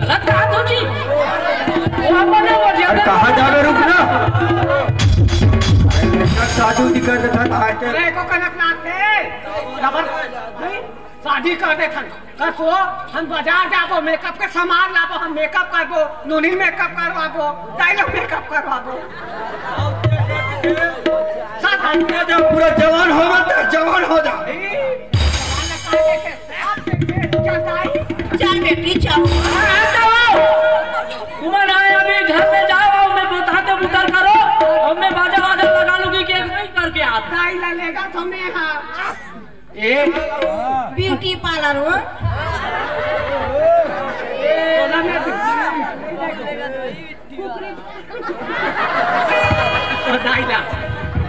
गलत बात होगी। कहाँ जावे रुकना शादी दिक्कत था को कनक नाथे खबर शादी कर दे थन कसो हम बाजार जाबो मेकअप के सामान लाबो हम मेकअप करबो नूनी मेकअप करवाबो डायलॉग मेकअप करवाबो साथ हम जब पूरा जवान हो मत जवान हो जा चल बेटी चल कुमार आए अभी घर में जाओ मैं बताते उतर करो और मैं बाजा बाजा लगा लूंगी कि नहीं करके आता ही लगेगा तुम्हें हां ए ब्यूटी पार्लर हो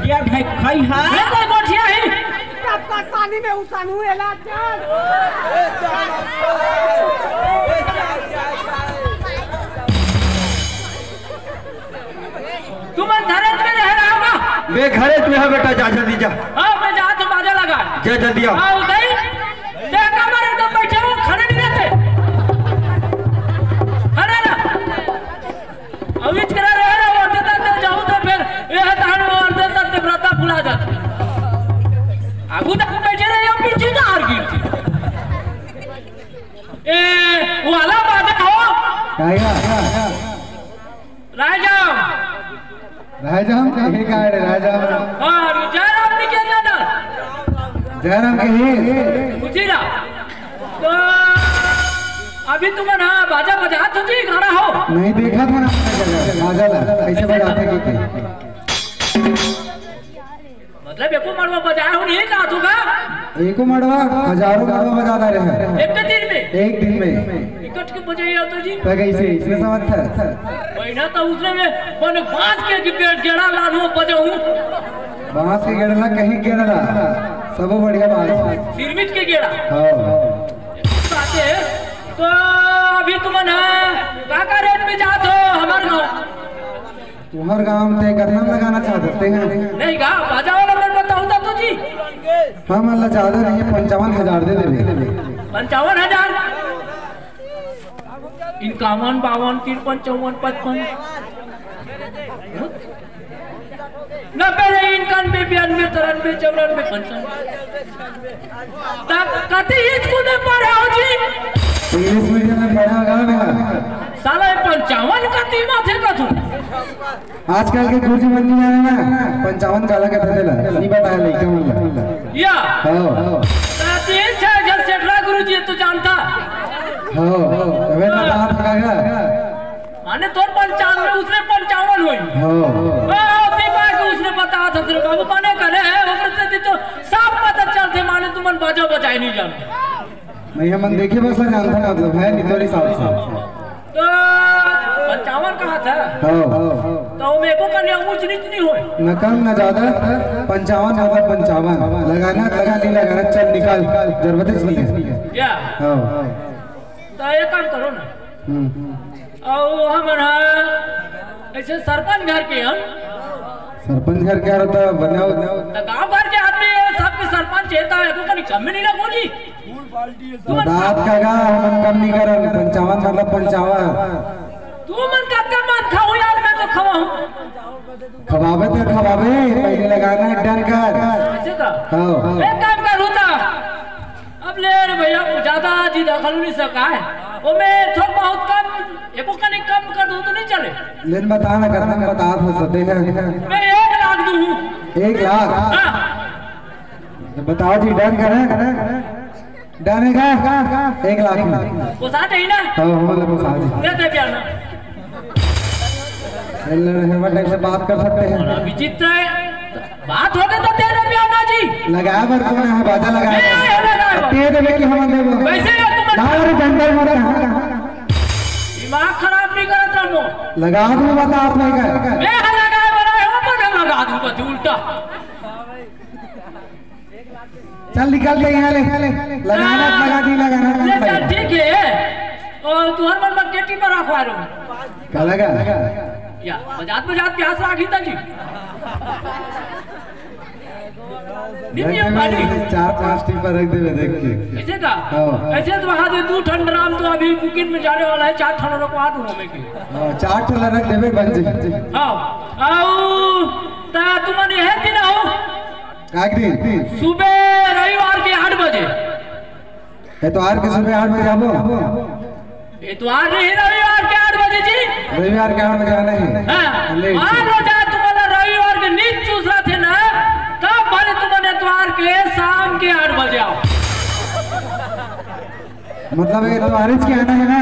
ये भाई खाई है ये कोई गोठिया है कब का पानी में उसानू एला चल तुम घरेज में रह रहा होगा मैं घरेज में है बेटा जा जल्दी जा हां मैं जा तो बाजा लगा जा जल्दी आओ आओ गई देख हमारे तो बैठे हो खड़े नहीं रहते खड़े ना अभी करा रहे ना और देता जाऊं तो फिर यह ताने और देता ते व्रता भुला जाते आगू तक बैठे रहे हम पीछे जा हार गई ए वाला बाजा हो काया राजा राजाम कहे का है राजाम हां जयराम ने क्या जाना जयराम कहे पूछी ना तो अभी तुम ना बाजा बजा तो जी गाना हो नहीं देखा था ना बाजा ला कैसे बजाते कि मतलब एको मड़वा बजाया हो नहीं कहा तू का एको मड़वा हजारों मड़वा बजाता रहे एक दिन में इकट्ठ के बजाया तो जी तो कैसे इसमें समझ था महीना तो उसने में बने बांस के गेड़ा लानू बजाऊं बांस के गेड़ा कहीं गेड़ा सब बढ़िया बात सिरमिट के गेड़ा हां साथे तो अभी तुम ना काका रेट में जात हो हमारे गांव तुम्हारे गांव में कदम लगाना चाहते हैं नहीं गा बाजा वाला मैं बताऊं तो जी हम अल्लाह ज्यादा नहीं 55,000 दे देंगे 55,000 51 52 53 54 55 90 91 92 93 94 55 तब कति स्कूल में पढ़े हो जी इंग्लिश मीडियम में पढ़ा होगा ना साला 55 कति माथे का तू आजकल के गुरुजी बन नहीं जाने ना 55 काला कहते थे नहीं बताया लेके मतलब या हां तीन छह जब सेठरा गुरुजी तू जानता हां अबे तो बात करेगा माने तो 95 उसने 55 हुई हां ओती बात उसने बता था तेरे बाबू माने करे है ओकरे से तो सब पता चलते माने तुमन बाजा बजाई नहीं जानते नहीं हम देखे बस जानता मतलब है नितोरी साहब से तो 55 कहा था हां तो मेरे को कन्या ऊंच नीच नहीं होए न कम न ज्यादा 55 मतलब 55 लगाना लगा नहीं लगाना चल निकाल जरूरत नहीं है या हां तो एक काम करो ना और हमारा ऐसे सरपंच घर के हम सरपंच घर क्या रहता है बनाओ तो गांव भर के आदमी सबके सरपंच है तो कहीं कम नहीं ना बोली रात का गा हम कम नहीं कर 55 मतलब 55 तू मन का मन खाओ यार मैं तो खवाऊं खवावे तो खवावे पहले लगाना है डन कर ऐसे का हां एक काम कर होता अब ले रे भैया ज्यादा जी दखल नहीं सका है वो मैं थोड़ा बहुत कम एको कहीं कम कर दूं तो नहीं चले लेन बताना करना बता हो सकते हैं मैं 1 लाख दूं 1 लाख हां बताओ जी डन करें डन है 1 लाख वो साथ है ना हां मतलब वो साथ ले दे प्यार ना हेलमेट टाइप से बात कर सकते हैं विचित्र है बात हो गई तो दे दे प्यार ना जी लगाया बर कौन है बाजा लगाया दे देवे कि हम देबो वैसे तुम ना रे डंडा मारे दिमाग खराब नहीं करत रहो लगा दूं बता आप नहीं कर मैं लगाए बनाए हो पर लगा दूं बस उल्टा चल निकल के यहाँ ले लगाना लगा दी लगाना चल ठीक है और तू हर मन केटी पर रखवा रो क्या लगा या बजात बजात प्यास राखी था जी चार पांच टिप्पा रख दे देख के ऐसे का ऐसे तो वहां से 2 ठंड राम तो अभी बुकिंग में जाने वाला है 4 ठंड रखवा दूं मैं के 4 ठंड रख देबे बन जे हां आओ ता तुमने है कि ना हो का दिन सुबह रविवार के 8 बजे एतवार के सुबह 8 बजे आबो एतवार नहीं रविवार के 8 बजे जी रविवार के 8 बजे आना है हां मान लो जा तुम्हारा रविवार के नींद चूस रहा थे ना तब भले तुमने एतवार के शाम के 8 बजे आओ मतलब एतवार के आना है ना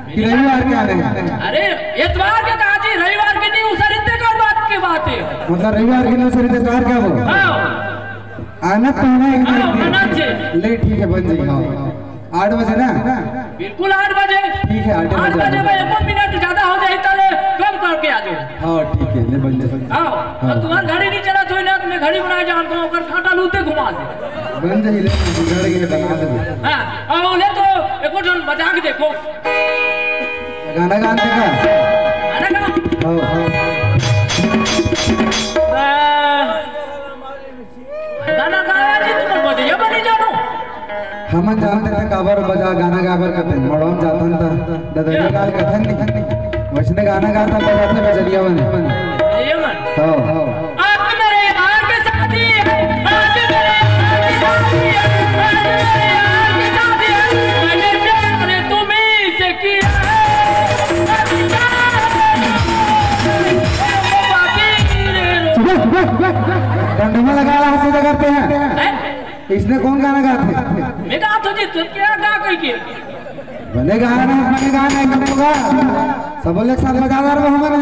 कि रविवार के आना है अरे एतवार के कहा जी रविवार के नहीं उसरिते का बात की बात है मतलब रविवार के नहीं उसरिते एतवार का हो हां आना तो है एक आना दिन ले ठीक है बन जाएगा 8 बजे ना बिल्कुल 8 बजे ठीक है 8 बजे में 1 मिनट ज्यादा हो जाए तो कम करके आ जाओ हां ठीक है ले बन जाए आओ तो तुम्हारी गाड़ी नहीं चला तो ना मैं घड़ी बनाए जान को ओकर कांटा लूते घुमा दे बन जाए ले गाड़ी के बना दे हां आओ ले तो एको जन बजा के देखो गाना गाने का गाना गा हां हां गाना गाया जी तुम बजे ये बनी जानो हम जानते थे काबर बजा गाना गाबर करते मड़म जातन था ददरी गाल कथन नहीं वैसे गाना गाता बजाते बजरिया बने ये मन हां हां आज मेरे यार के साथी आज मेरे यार के साथी आज मेरे यार के साथी मैंने प्यार तुम्हीं से किया डंडा लगा रहा सीधा करते हैं इसने कौन गाना गाते मैं गा तो जी तुम क्या गा कह के बने गाना एकदम होगा सब लोग साथ बजादार वो हमारा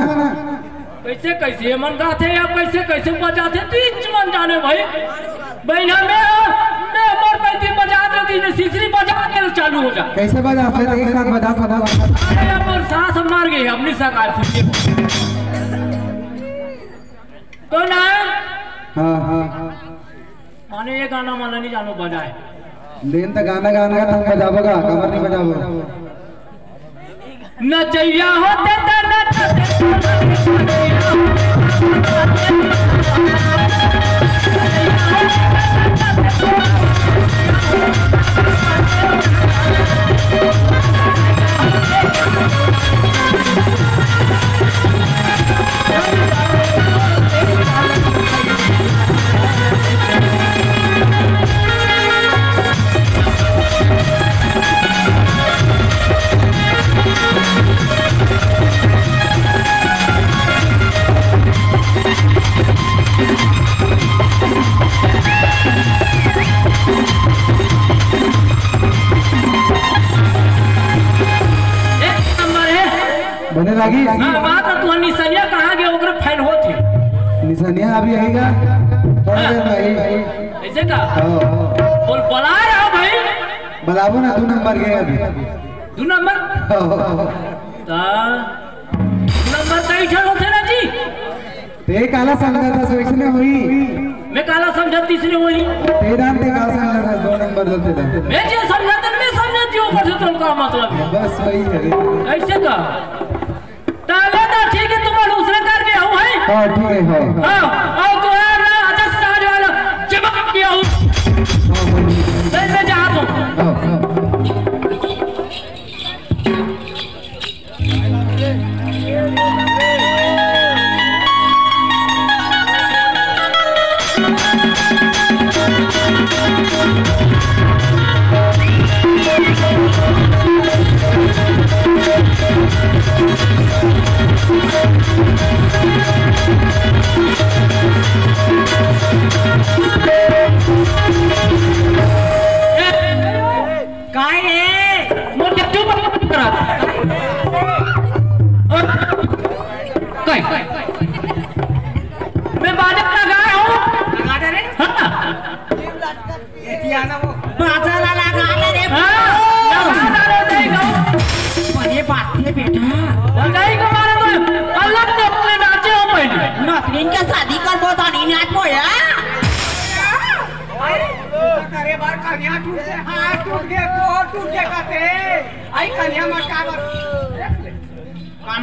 कैसे कैसे मन गाते या कैसे कैसे बजाते तीन मन जाने भाई बहना मैं मोर पैती बजा देती ने सीसरी बजा के चालू हो जा कैसे बजाते थे एक साथ बजा अरे मोर सांस मार गई अपनी सरकार से तो ना हां हां माने ये गाना माने नहीं जानो बजाए लेन तो गाना गाना का तुम बजाओगा कमर नहीं बजाओगे नचैया होते त बने लगी बात तो तू निशानिया कहां गए ओकरे फैल होती निशानिया अभी आएगा थोड़ा देर में ऐसे का बोल बुला रहा भाई बुलाओ ना 2 नंबर गए अभी 2 नंबर ता नंबर कई ठन होते ना जी ते काला समझा था सो इसने हुई मैं काला समझा तीसरे हुई तेरा ते काला समझा था 2 नंबर होते थे मैं जो समझा तो मैं समझती हूं पर तुम का मतलब बस वही है ऐसे का ताले तो ठीक है तुम दूसरे करके आओ है हां ठीक है हां आओ तो यार ना अच्छा साज वाला चमक किया हूं मैं जा तो हां काय रे मोठे तू करा काय मैं बाजा लगाया हूं लगा दे रे हां ये दिया ना वो बाजा लगा दे रे लगा डालो देगा पर ये बात नहीं बेटा बजाई को मारे तो अलग से अपने नाचे हो पहले नौकरी के शादी कर बोता नहीं नाच मोया अरे बार कन्या टूट गए हाथ टूट गए कोट टूट गए कहते आई कन्या मत का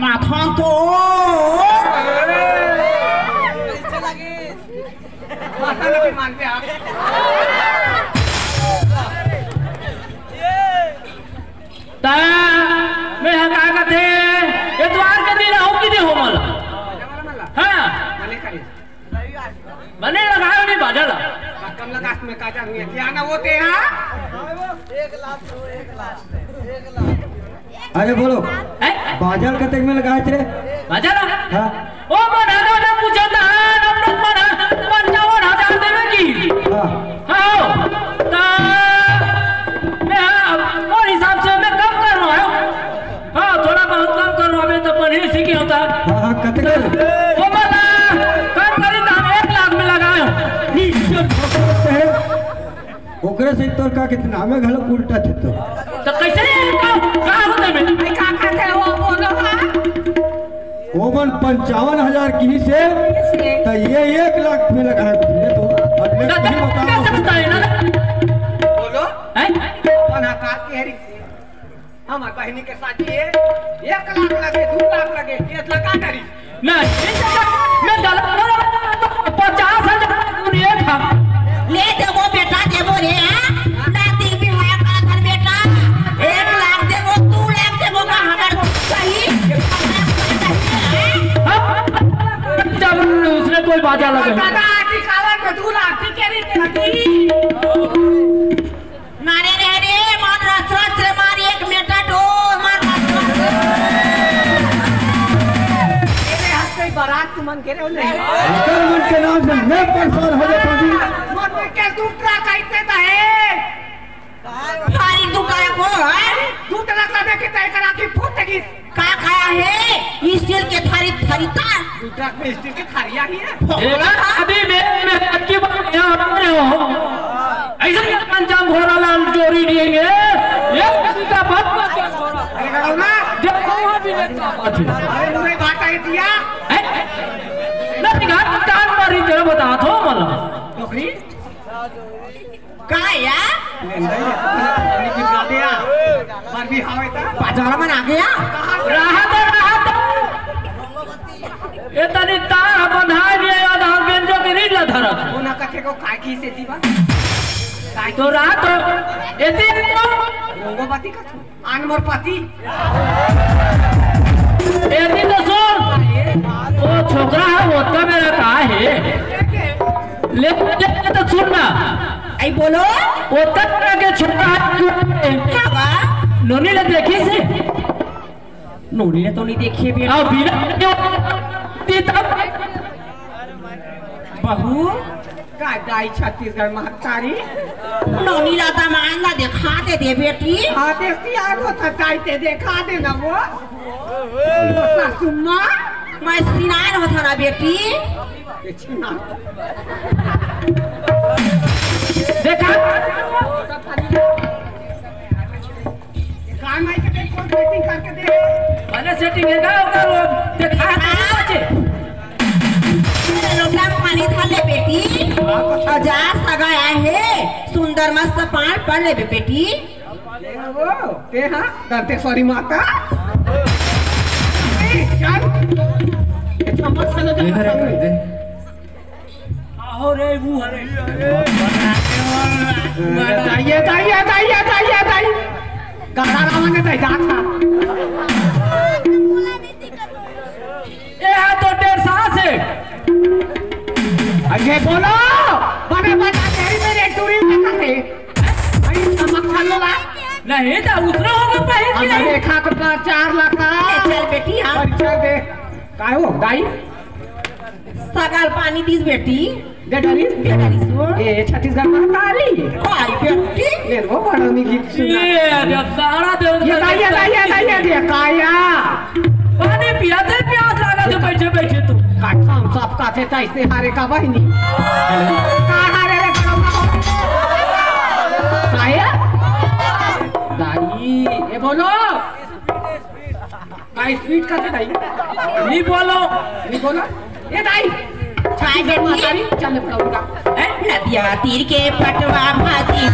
माथान तो कथन अभिमान पे आप ता मैं हका कथे इतवार के दिन हो कि नहीं हो मला हां बने लगायो नहीं बाजला कम लगास में काटा हुए क्या ना होते हैं 1 लाख तो 1 लाख अरे बोलो बाजार कतक में लगाए थे बाजला हाँ ओ बना ना पूछा था नंबर बना 55,000 देवे की हाँ हाँ ता मैं और हिसाब से मैं कम कर रहा हूँ हाँ थोड़ा बहुत कम कर रहा हूँ मैं तो पनीर सीखी होता हाँ हाँ कतक ओ बना कम करी था 1 लाख में लगाया ओकरे से तोर का कितना में घलो उल्टा थे तो कैसे का होता मैं का कहते हो बोलो हां ओवन 55,000 की से तो ये 1 लाख में लगाए थे तो अगले दिन बताओ समझता है ना बोलो हैं बना का तेरी हमार बहनी के साथ ये 1 लाख लगे 2 लाख लगे ये लगा करी नहीं मैं गलत 50,000 ये था ले देवो बेटा देवो रे नाती भी है का घर बेटा 1 लाख देवो 2 लाख देवो का हमर सही जब उसने कोई बाजा लगा दादा की खावन में 2 लाख की केरी के मारे रे मन रसरस रे मार 1 मेटा डो मार मेरे हाथ से बारात मन के रे नहीं अकल मन के नाम से मैं परेशान हो जाता हूँ मन में के दूसरा कहते तो है सारी दुकान को है दूसरा लगे के तय करा की फूटेगी का खाया है स्टील के थारी थारीता दूसरा में स्टील की थारियां ही है अभी मैं अच्छी बात यहाँ अपने हो ऐसा पंचांग हो रहा चोरी देंगे ये किसी का बात अरे गड़ो ना देखो अभी अरे मुझे बात आई दिया नहीं घाट कान मारी तेरा बता दो मला नौकरी का या लेंदा की दिया पर भी हवे ता बाजार में आ गया राहत ये तनी तार बंधा दिए आधार बेंचो के रीड ला धरा वो ना कथे को काकी से दीवा काय तो रात एती रंगोपति का अनमोर पति एती तो सुन वो छोकरा है वो का मेरा का है ले तो सुनना आई बोलो वो तक के छोकरा है क्या बा नोनी ने देखी से नोनी ने तो नहीं देखी भी आ बिना तीता बहू का दाई छत्तीसगढ़ महतारी नोनी लाता मांगा दिखा दे बेटी हाँ देखती यार वो थकाईते देखा दे ना वो सुम्मा मैं सिनार होता ना बेटी ये छिना देखा काम आई के देख कौन सेटिंग करके दे मैंने सेटिंग है का वो देखा बच्चे लोटा पानी था ले बेटी हजार सगाया है सुंदर मस्त पान पड़ ले बेटी वो ते हाँ दंतेश्वरी माता चल इतना मत चलो आओ रे वो अरे दाइए दाइए दाइए दाइए दाइए गाड़ा रावण ने दाई जाता ये है तो 1.5 साल से आगे बोलो बने बना तेरी मेरे टूरी में करे भाई नमक खा लो ला नहीं तो उतना होगा पहले की हमने नहीं देखा तो 4 लाख का चल बेटी हाँ परिचय दे काय हो दाई सगाल पानी दीस बेटी दे डरी बेटी सो ये छत्तीसगढ़ में ताली आई बेटी ले वो बड़ा नी गीत सुना ये जब सारा दिन ये दाइए दाइए दाइए दे काया पानी पिया दे प्यास लगा तो बैठे बैठे तू काट हम सब का थे तैसे हारे का बहनी का हारे रे करो काया दाई ये बोलो का स्पीड का थे दाई नहीं बोलो नहीं बोलो ये दाई चाय बेटी मातारी चल पड़ूंगा नदिया तीर के पटवा भाती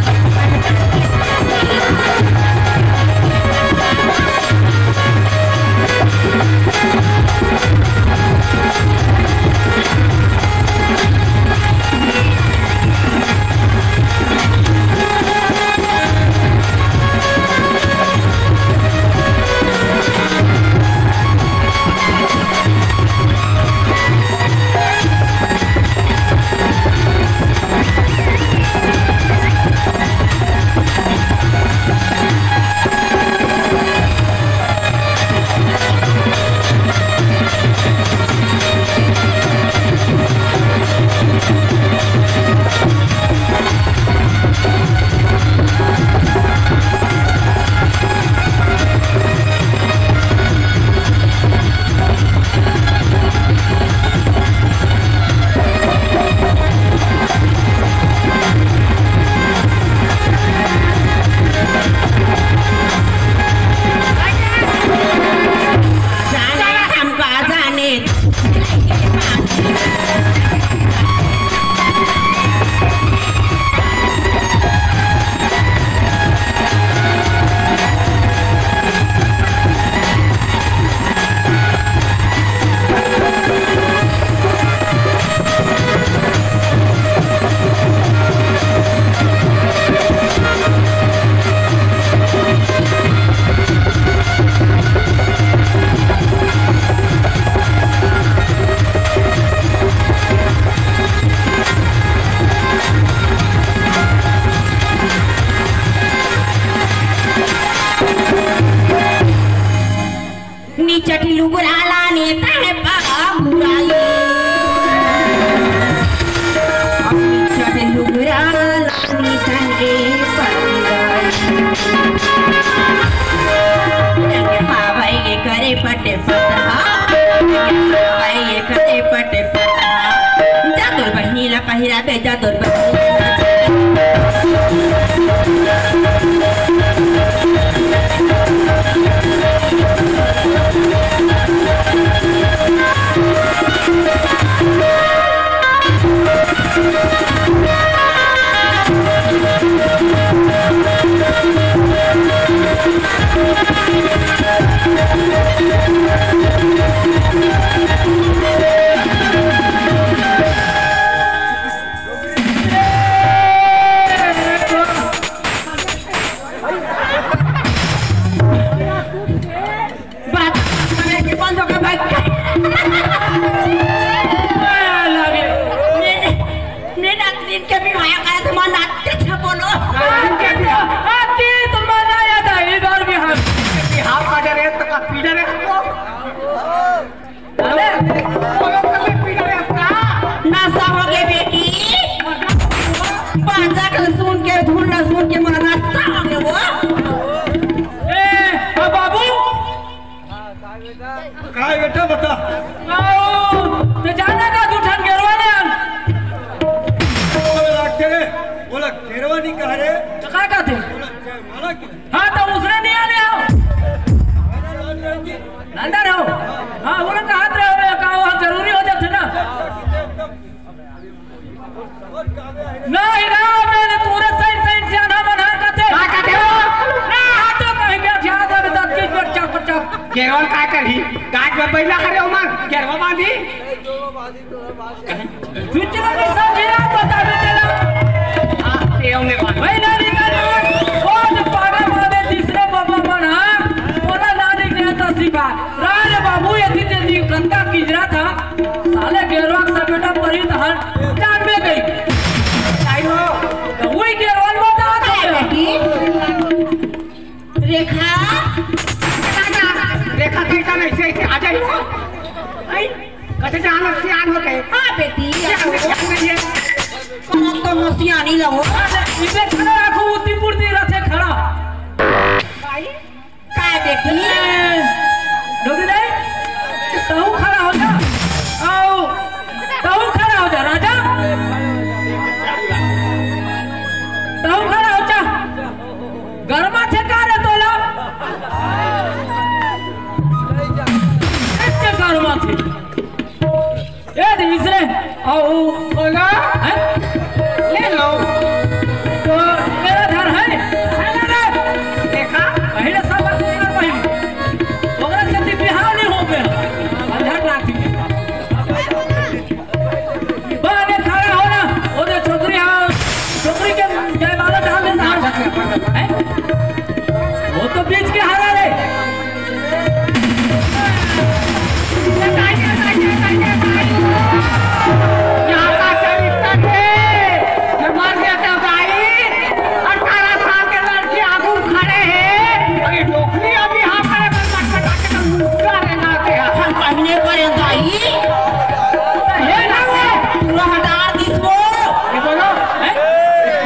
लुगराला नेता है बाबुराई अपनी चढ़ लुगराला नेता है बाबुराई भाई ये करे पटे पता भाई ये करे पटे पता जादुर बहनी ला पहिरा बे जादुर बहनी काय बेटा बता तो जाना का दूठन घेरवाले लागते रे बोला घेरवानी का रे तो काय का थे मला की हाँ तो उसने नहीं आने आओ नंदा रहो हाँ उन्हें कहा थे का वहाँ जरूरी हो जाते ना नहीं ना मैंने पूरे साइड साइड से आना बना करते ना हाँ तो कहीं क्या ध्यान दे दस किस बच्चा बच्चा केरल काय करी काज में बैला करे उमर केरवा बांधी चुचला की समझिया बता दे चला हां ते हमने बांध भाई ना निकल और पागल वाले तीसरे बाबा बना बोला ना निकले तो सिपा राज बाबू ये दी गंदा किजरा था साले गेरवाक से बेटा परित हर जान में गई आई हो तो वही गेरवाल बता दे रेखा रेखा कैसा नहीं से आ जाई आई कटे जान से आन होते हाँ बेटी जान नहीं है कौन तो मसियानी लगो इसे खड़ा रखो उतनी पूर्ति रखे खड़ा भाई काय बेटी डोगी दे तू खड़ा हो जा आओ तू खड़ा हो जा राजा तू खड़ा हो जा गरमा थे का रे तोला ऐसे गरमा थे ये दूसरे आओ बोला ले लो तो मेरा घर है ना देखा पहले सब तेरा पहले ओकरा खेती बिहार नहीं हो गया अंधर लाठी बाने खड़ा होना ओदे छोकरी के जयमाला डाल देता है वो तो बीच के हारा रे यहाँ का चरित्र थे जो मर गया था भाई 18 साल के लड़के आगू खड़े हैं और ये डोकरी अभी यहाँ खड़े पर मटमटा के तो मुक्का रहना थे हम कहने करे दाई ये ना वो पूरा हटा दिसो ये बोलो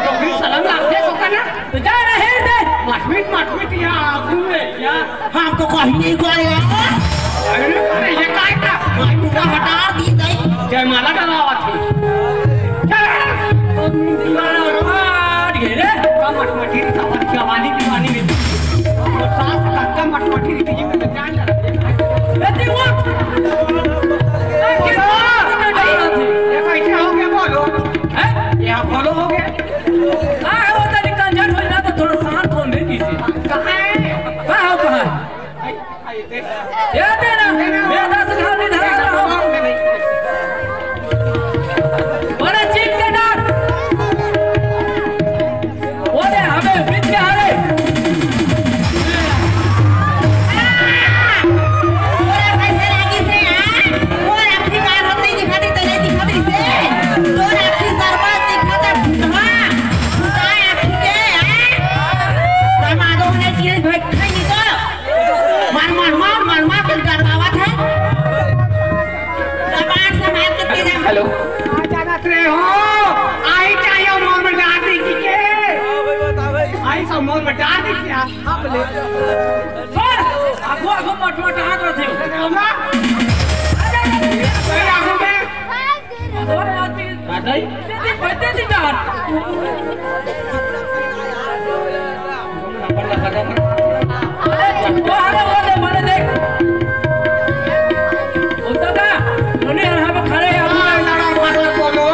डोकरी सलाम लागते को करना तो जा रहे दे मटमिट यहाँ आगू में यहाँ हमको कहने करे अरे ये काय था पूरा हटा दी दाई जयमाला डलावा थी घेरे मटमटी जवानी दीवानी में सास का मटमटी थी में जान बेटी वो ये कैसे हो गया बोलो हैं ये बोलो हो गया हां वो तो कंजर हो ना तो थोड़ा शांत हो में किसी कहां है कहां ये देना मैं 10 घाव नहीं धरा रहा हूं बड़ा चीज के डाल वो दे हमें बीच के हारे पूरा कैसे लगी से हां बेटा आप ले सर आगो आगो मटमट हाथ रथे ना अरे आगो में और आती बादाई तेरी बहते थी यार नंबर लगा दे वो आगे बोले मैंने देख उधर का उन्हें यहाँ पे खड़े हैं लड़ा मार बोलो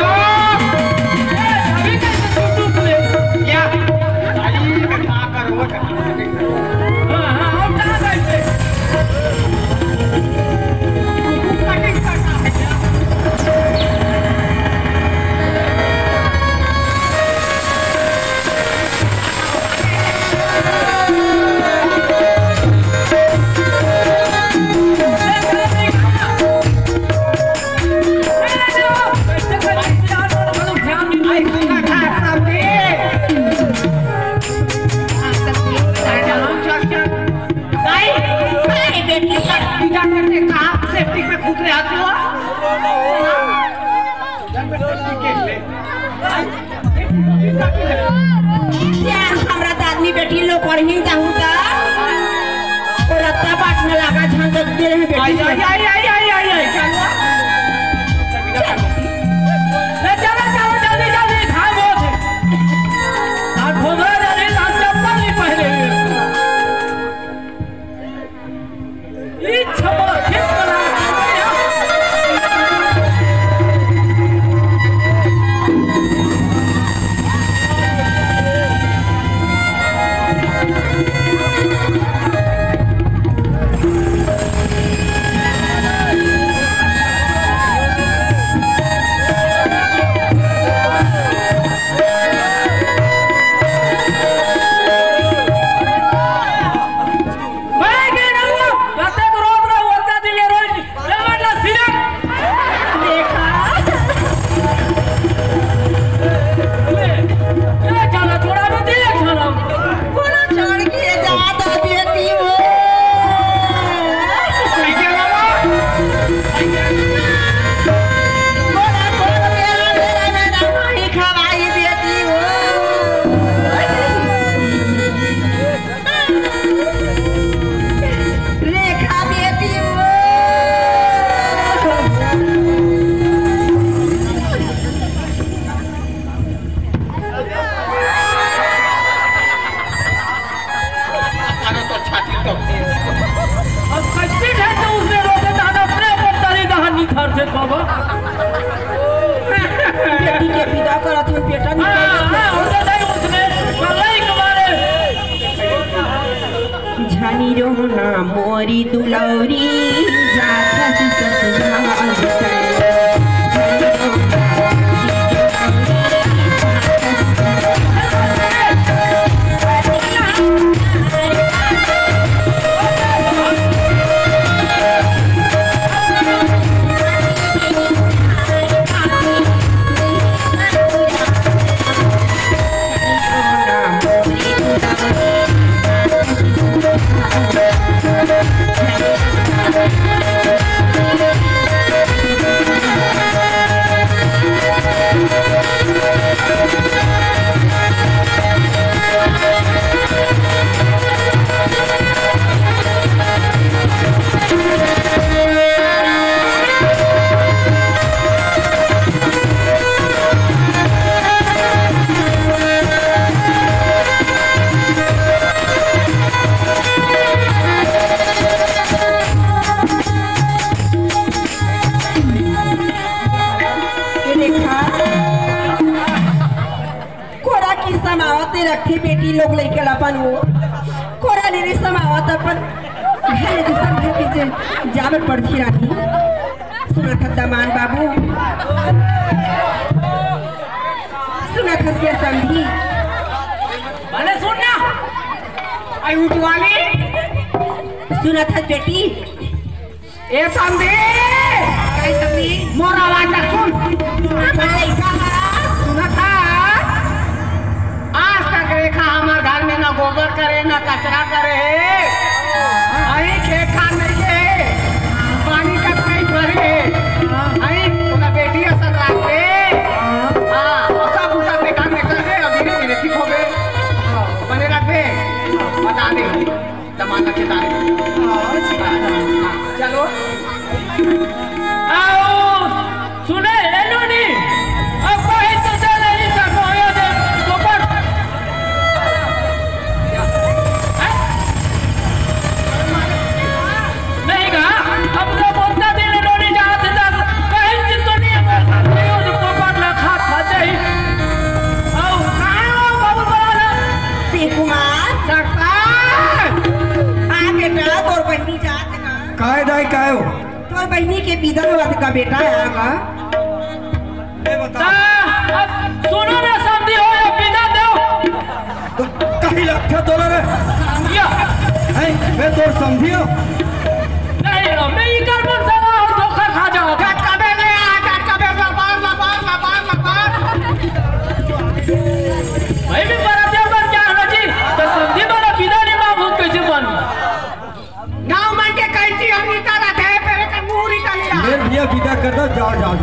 अभी कैसे टूट ले क्या आई बेटा करो हाँ हम कहाँ गए थे कटिंग करना है क्या यार हमरा त आदमी बेटी लोग पढ़ी जाऊं त और रत्ता बाटने लगा झंड दे रहे बेटी चलो चलो जल्दी जल्दी खा बहुत है आज भोगरा जाने आज चप्पल नहीं पहने ये छपा खेत बना बेटी के विदा करत हम बेटा झनी रोना मोरी दुलौरी जात ससुराल रखे बेटी लोग लेके अपन वो कोरा ले समावत अपन घर दूसर घर के जावे पड़ती रानी सुना खद्दामान बाबू सुना खसिया समझी मैंने सुनना आई उठवाली सुना था बेटी ए समझी काय समझी मोर आवाज सुन सुना था आज तक रेखा हमारे घर में ना गोबर करे ना कचरा करे आई खेत खान नहीं है पानी का नहीं भरे आई तोरा बेटी असर रखे हाँ ऐसा भूसा देखा में कर दे अभी धीरे ठीक हो गए बने रखे बता माना के दारू चलो आओ सुने एनोनी अब कहीं तो चले ही सको ये दे पोपट नहीं का अब तो बोलता दिन एनोनी जाते तक कहीं तो नहीं है ये पोपट ना खा जाए आओ कहां बाबू बोला शिव कुमार सरकार आ बेटा तोर बहनी जात का काय दाई काय हो तोर बहनी के विधवा का बेटा है का ये बता अब सुनो ना समझी हो या बिना दो तो कहीं $1,00,000 है या मैं तो समझियो नहीं मैं ये कर मन सगा और धोखा खा जाओ झटका दे ले झटका दे लबार भाई भी बराबर बन क्या है जी तो समझी वाला बिना नहीं मामूल कैसे बन गांव में के कैसी हम इतारा थे पहले का मूरी का लिया ले भैया विदा कर दो जाओ जाओ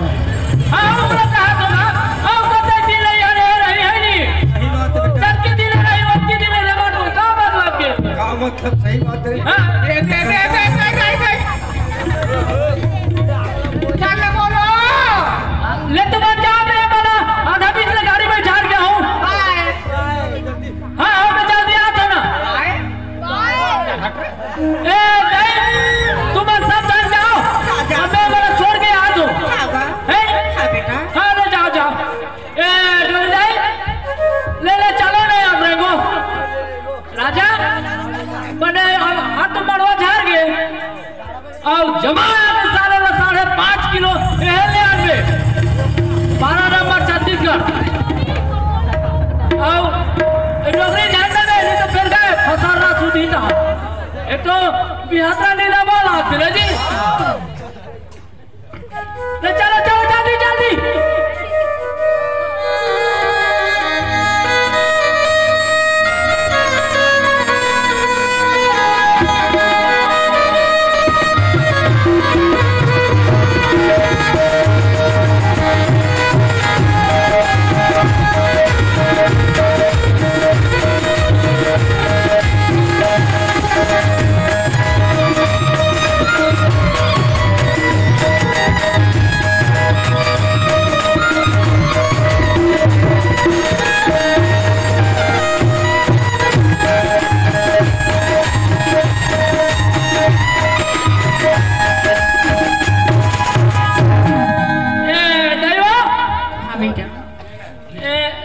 हाँ हम लोग कहा तो ना हम कहते दिन नहीं आ रही है नहीं सही बात है बेटा जब के दिन नहीं वक्त के दिन लगा तो क्या मतलब के का मतलब सही बात है हाँ दे चल बोलो ले तो बन जा मैं बना आधा बीच में गाड़ी में झाड़ गया हूँ हाँ मैं जल्दी आ था ना ए नहीं तुम सब जान जाओ मैं मेरा छोड़ के आ दो है हाँ बेटा हाँ ले जाओ जाओ ए डोल जाए ले ले चलो नहीं आप रेगो राजा बने हाथ मड़वा झाड़ गए और जमा साढ़े 5 किलो ले आने 12 नंबर छत्तीसगढ़ और डोगरी जानते नहीं तो फिर गए फसारा सुधी था एक तो बिहार नीला बोला फिर जी ले चलो चलो जल्दी जल्दी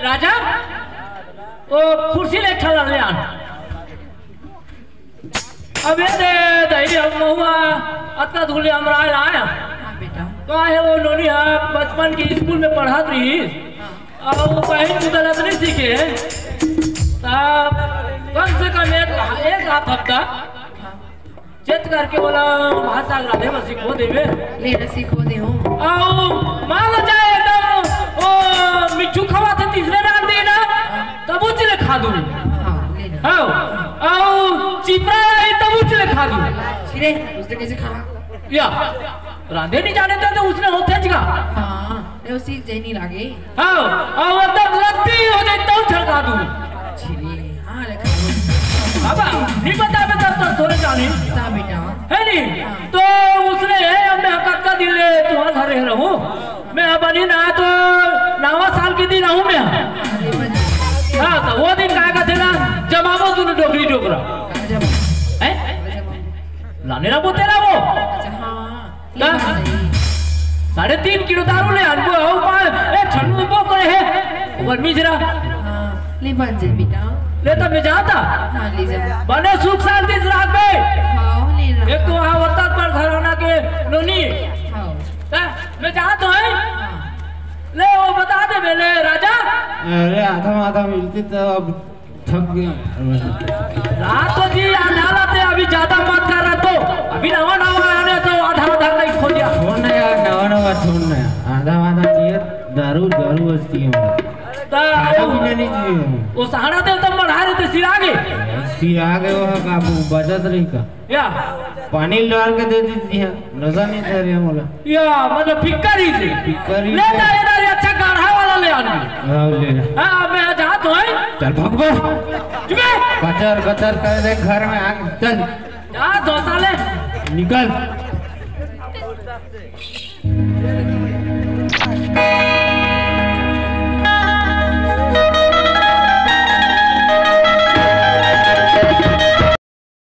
राजा वो कुर्सी ले खड़ा ले आन अब ये दे दही हम हुआ अत्ता धुले हमरा आया तो है वो नोनी है बचपन की स्कूल में पढ़ा रही और वो कहीं गुजरत नहीं सीखे तब कम से कम एक हफ्ता चेत करके बोला भाषा राधे बस सिखो देवे ले सीखो दे हो मान लो जाए एकदम ओ मिठू खवा थे तीसरे रात देना तब उचले खा दूं हाँ ले लो आओ चिपरा है तब उचले खा दूं सिरे उसने कैसे खा या राधे नहीं जाने तो उसने होते जगह हाँ ये सीख जाए नहीं लागे आओ आओ एकदम लगती हो जाए तो छड़का दूं सिरे हाँ लेकिन बाबा नहीं बता बेटा तो थोड़े जाने ता बेटा है नहीं तो उसने मैं हकत का दिल तुम्हारे घर रह रहूं मैं बनी ना तो 9 साल के दिन रहूं मैं हाँ तो वो दिन क्या कहते ना जमावो तूने डोगरी डोगरा है लाने ना बोलते ना वो अच्छा हाँ 3.5 किलो दारू ले अनबो हो पाए छन्नू बो करे है गर्मी जरा हाँ ले बन जाए बेटा ले तब मैं जाता हाँ ले जा बने सुख शांति से रात में हाँ ले रहा एक तो वहाँ वतन पर घराना के नोनी हाँ मैं चाहता हूँ ले वो बता दे मेरे राजा अरे आधा मिलती तो अब थक गया रात को जी अदालत है अभी ज्यादा मत कर रहा तो अभी नवा आने तो आधा नहीं खो दिया छोड़ना यार नवा छोड़ना आधा चाहिए दारू बचती है नहीं चाहिए वो सहारा दे तो बढ़ा रहे थे सिरा आगे वहाँ काबू बचत रही का या पानी डाल के दे दीजिए है नशा नहीं था रही मोला या मतलब फिक्कर ही थी ले जा इधर अच्छा गाढ़ा वाला ले आने ले हाँ मैं जाता हूँ चल भाग चुके कचर कचर कर दे घर में आग चल जा दो साले निकल